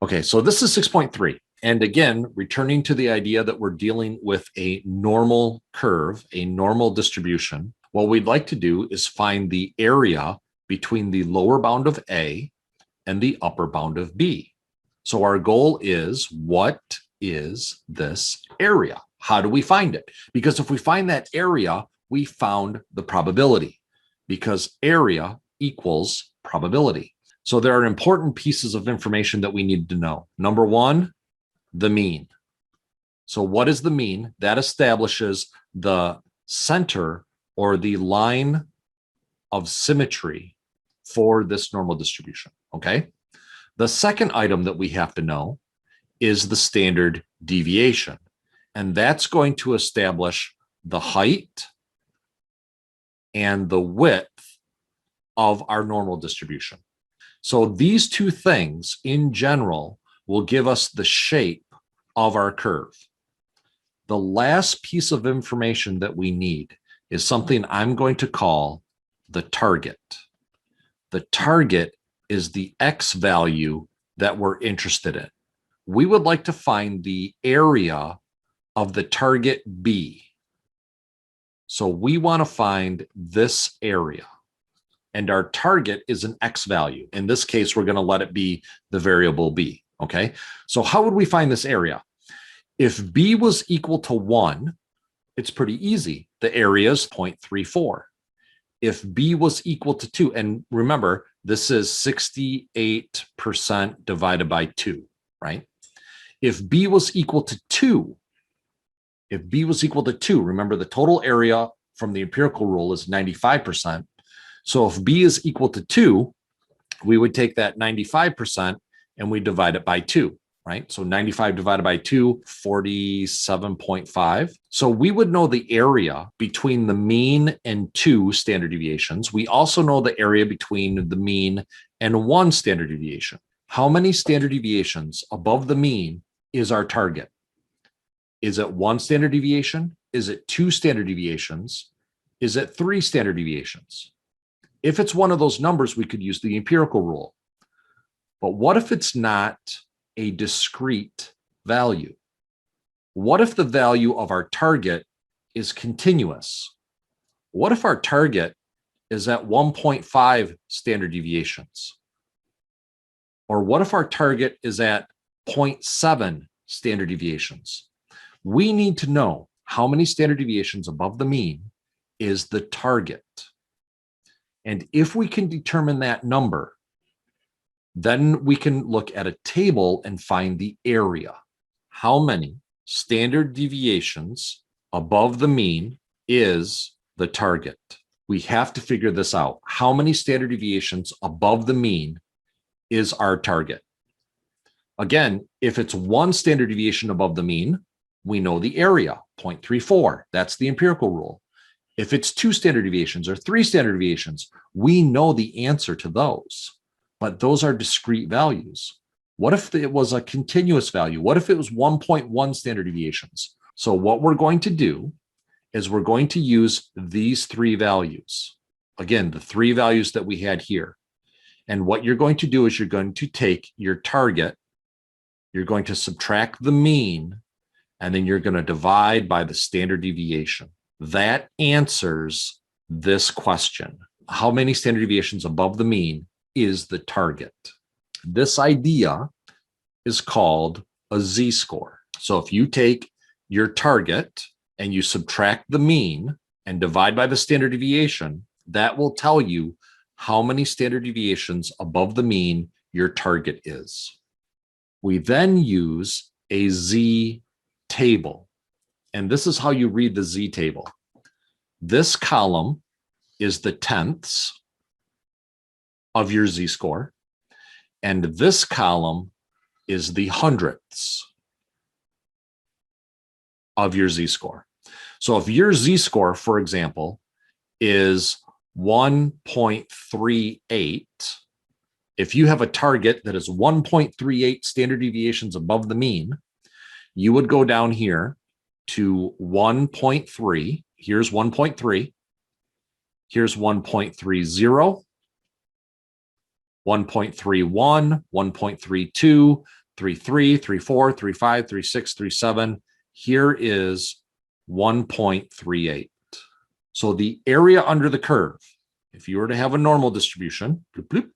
Okay, so this is 6.3. And again, returning to the idea that we're dealing with a normal curve, a normal distribution, what we'd like to do is find the area between the lower bound of A and the upper bound of B. So our goal is, what is this area? How do we find it? Because if we find that area, we found the probability, because area equals probability. So there are important pieces of information that we need to know. Number one, the mean. So what is the mean? That establishes the center or the line of symmetry for this normal distribution, okay? The second item that we have to know is the standard deviation, and that's going to establish the height and the width of our normal distribution. So these two things in general will give us the shape of our curve. The last piece of information that we need is something I'm going to call the target. The target is the X value that we're interested in. We would like to find the area of the target B. So we want to find this area. And our target is an X value. In this case, we're going to let it be the variable B. Okay. So how would we find this area? If B was equal to 1, it's pretty easy. The area is 0.34. If B was equal to 2, and remember, this is 68% divided by 2, right? If B was equal to 2, remember the total area from the empirical rule is 95%. So if B is equal to 2, we would take that 95% and we divide it by 2, right? So 95 divided by 2, 47.5. So we would know the area between the mean and 2 standard deviations. We also know the area between the mean and 1 standard deviation. How many standard deviations above the mean is our target? Is it 1 standard deviation? Is it 2 standard deviations? Is it 3 standard deviations? If it's one of those numbers, we could use the empirical rule. But what if it's not a discrete value? What if the value of our target is continuous? What if our target is at 1.5 standard deviations? Or what if our target is at 0.7 standard deviations? We need to know how many standard deviations above the mean is the target. And if we can determine that number, then we can look at a table and find the area. How many standard deviations above the mean is the target? We have to figure this out. How many standard deviations above the mean is our target? Again, if it's 1 standard deviation above the mean, we know the area, 0.34. That's the empirical rule. If it's 2 standard deviations or 3 standard deviations, we know the answer to those, but those are discrete values. What if it was a continuous value? What if it was 1.1 standard deviations? So what we're going to do is we're going to use these 3 values. Again, the 3 values that we had here. And what you're going to do is you're going to take your target, you're going to subtract the mean, and then you're going to divide by the standard deviation. That answers this question. How many standard deviations above the mean is the target? This idea is called a z-score. So if you take your target and you subtract the mean and divide by the standard deviation, that will tell you how many standard deviations above the mean your target is. We then use a z-table. And this is how you read the z-table. This column is the tenths of your z-score, and this column is the hundredths of your z-score. So if your z-score, for example, is 1.38, if you have a target that is 1.38 standard deviations above the mean, you would go down here to 1.3. Here's 1.3. Here's 1.30, 1.31, 1.32, 3.3, 3.4, 3.5, 3.6, 3.7. Here is 1.38. So the area under the curve, if you were to have a normal distribution, bloop, bloop,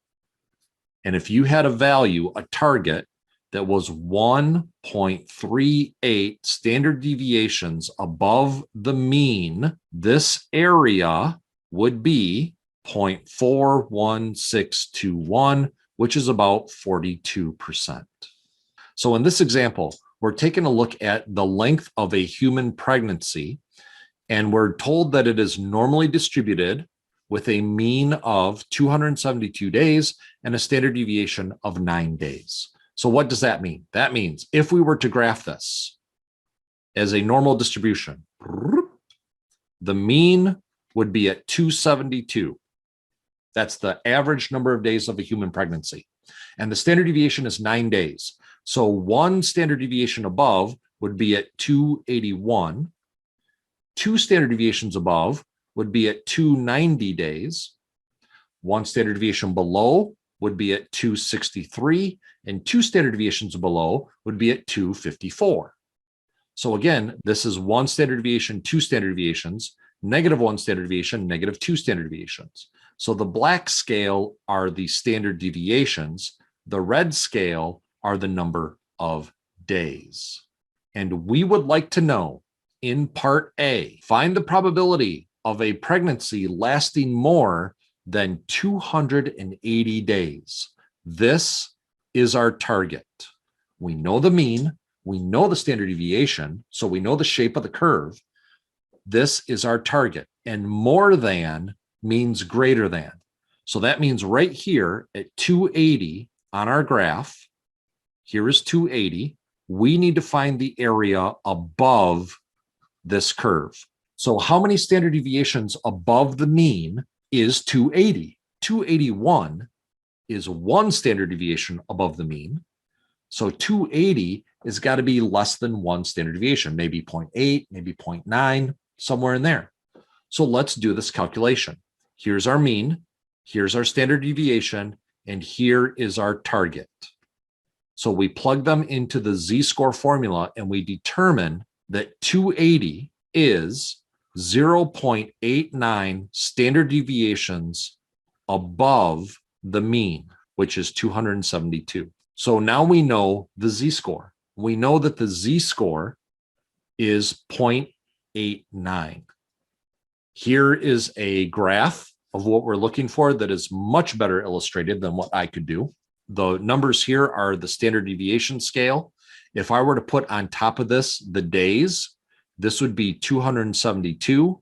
and if you had a value, a target that was 1.38 standard deviations above the mean, this area would be 0.41621, which is about 42%. So in this example, we're taking a look at the length of a human pregnancy, and we're told that it is normally distributed with a mean of 272 days and a standard deviation of 9 days. So what does that mean? That means if we were to graph this as a normal distribution, the mean would be at 272. That's the average number of days of a human pregnancy. And the standard deviation is 9 days. So one standard deviation above would be at 281. Two standard deviations above would be at 290 days. One standard deviation below would be at 263, and two standard deviations below would be at 254. So again, this is one standard deviation, two standard deviations, -1 standard deviation, -2 standard deviations. So the black scale are the standard deviations. The red scale are the number of days. And we would like to know, in part A, find the probability of a pregnancy lasting more than 280 days. This is our target. We know the mean, we know the standard deviation, so we know the shape of the curve. This is our target, and more than means greater than. So that means right here at 280 on our graph, here is 280, we need to find the area above this curve. So how many standard deviations above the mean is 280? 281 is one standard deviation above the mean. So 280 has got to be less than one standard deviation, maybe 0.8, maybe 0.9, somewhere in there. So let's do this calculation. Here's our mean, here's our standard deviation, and here is our target. So we plug them into the z-score formula and we determine that 280 is 0.89 standard deviations above the mean, which is 272. So now we know the z-score. We know that the z-score is 0.89. Here is a graph of what we're looking for that is much better illustrated than what I could do. The numbers here are the standard deviation scale. If I were to put on top of this the days, this would be 272.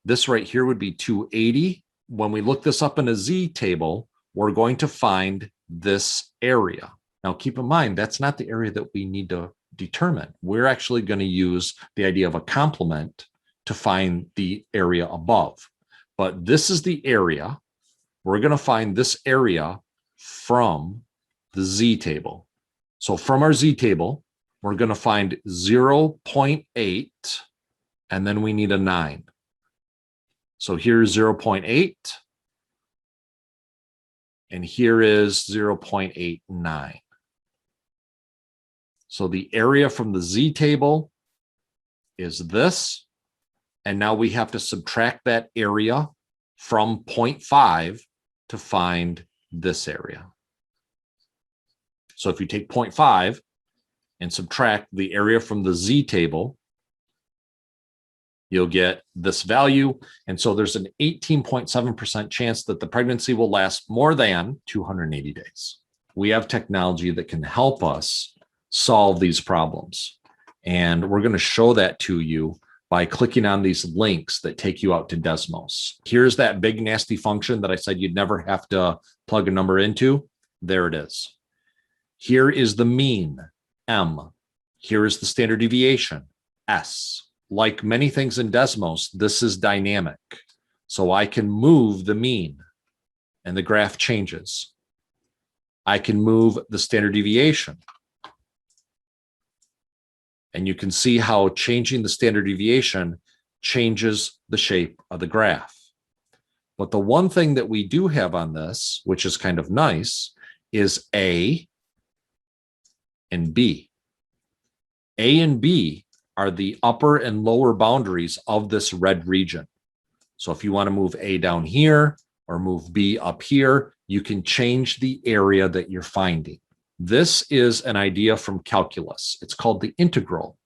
This right here would be 280. When we look this up in a Z table, we're going to find this area. Now, keep in mind, that's not the area that we need to determine. We're actually going to use the idea of a complement to find the area above. But this is the area. We're going to find this area from the Z table. So from our Z table, we're going to find 0.8, and then we need a 9. So here's 0.8, and here is 0.89. So the area from the Z table is this, and now we have to subtract that area from 0.5 to find this area. So if you take 0.5 and subtract the area from the Z table, you'll get this value. And so there's an 18.7% chance that the pregnancy will last more than 280 days. We have technology that can help us solve these problems. And we're going to show that to you by clicking on these links that take you out to Desmos. Here's that big nasty function that I said you'd never have to plug a number into. There it is. Here is the mean, M. Here is the standard deviation, S. Like many things in Desmos, this is dynamic. So I can move the mean and the graph changes. I can move the standard deviation. And you can see how changing the standard deviation changes the shape of the graph. But the one thing that we do have on this, which is kind of nice, is A and B. A and B are the upper and lower boundaries of this red region. So if you want to move A down here or move B up here, you can change the area that you're finding. This is an idea from calculus. It's called the integral.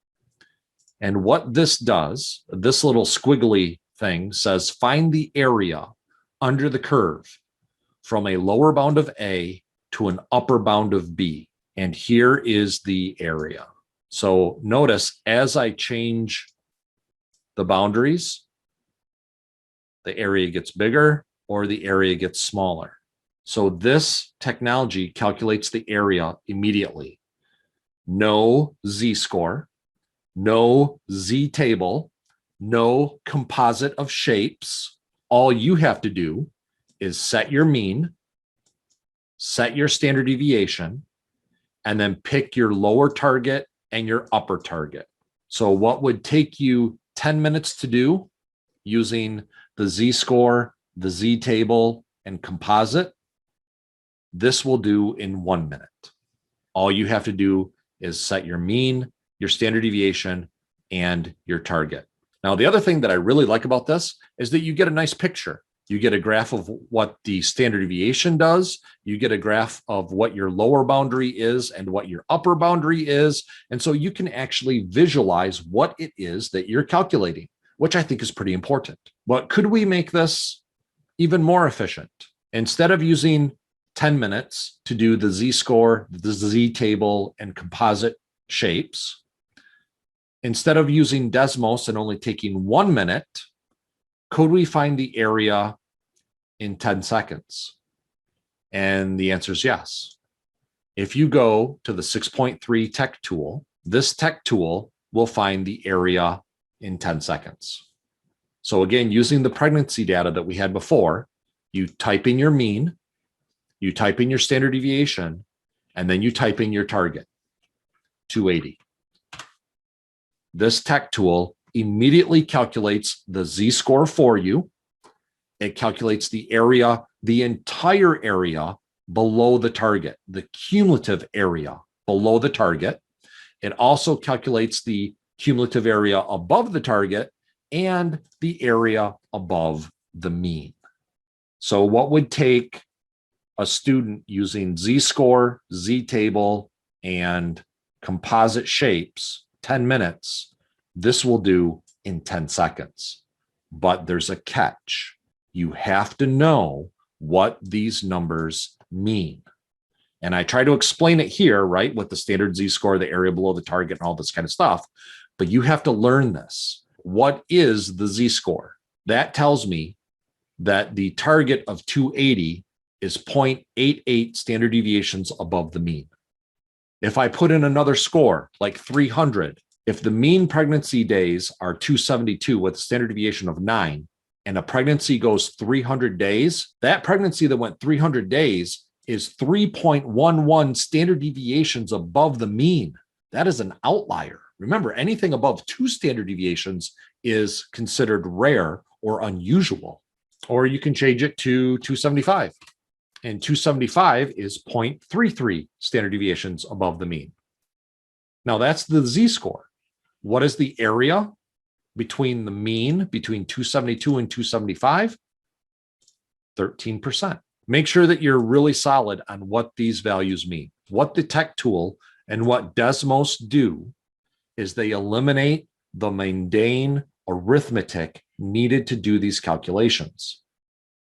And what this does, this little squiggly thing says, find the area under the curve from a lower bound of A to an upper bound of B. And here is the area. So notice as I change the boundaries, the area gets bigger or the area gets smaller. So this technology calculates the area immediately. No z-score, no z-table, no composite of shapes. All you have to do is set your mean, set your standard deviation, and then pick your lower target and your upper target. So what would take you 10 minutes to do using the z-score, the z-table, and composite, this will do in 1 minute. All you have to do is set your mean, your standard deviation, and your target. Now, the other thing that I really like about this is that you get a nice picture. You get a graph of what the standard deviation does. You get a graph of what your lower boundary is and what your upper boundary is. And so you can actually visualize what it is that you're calculating, which I think is pretty important. But could we make this even more efficient? Instead of using 10 minutes to do the z-score, the z-table, and composite shapes, instead of using Desmos and only taking 1 minute, could we find the area in 10 seconds? And the answer is yes. If you go to the 6.3 tech tool, this tech tool will find the area in 10 seconds. So again, using the pregnancy data that we had before, you type in your mean, you type in your standard deviation, and then you type in your target, 280. This tech tool immediately calculates the z-score for you. It calculates the area, the entire area below the target, the cumulative area below the target. It also calculates the cumulative area above the target and the area above the mean. So what would take a student using z-score, z-table, and composite shapes 10 minutes, this will do in 10 seconds. But there's a catch. You have to know what these numbers mean. And I try to explain it here, right, with the standard z-score, the area below the target, and all this kind of stuff. But you have to learn this. What is the z-score? That tells me that the target of 280 is 0.88 standard deviations above the mean. If I put in another score, like 300, if the mean pregnancy days are 272 with a standard deviation of 9, and a pregnancy goes 300 days, that pregnancy that went 300 days is 3.11 standard deviations above the mean. That is an outlier. Remember, anything above 2 standard deviations is considered rare or unusual. Or you can change it to 275. And 275 is 0.33 standard deviations above the mean. Now that's the z-score. What is the area between the mean, between 272 and 275? 13%. Make sure that you're really solid on what these values mean. What the tech tool and what Desmos do is they eliminate the mundane arithmetic needed to do these calculations.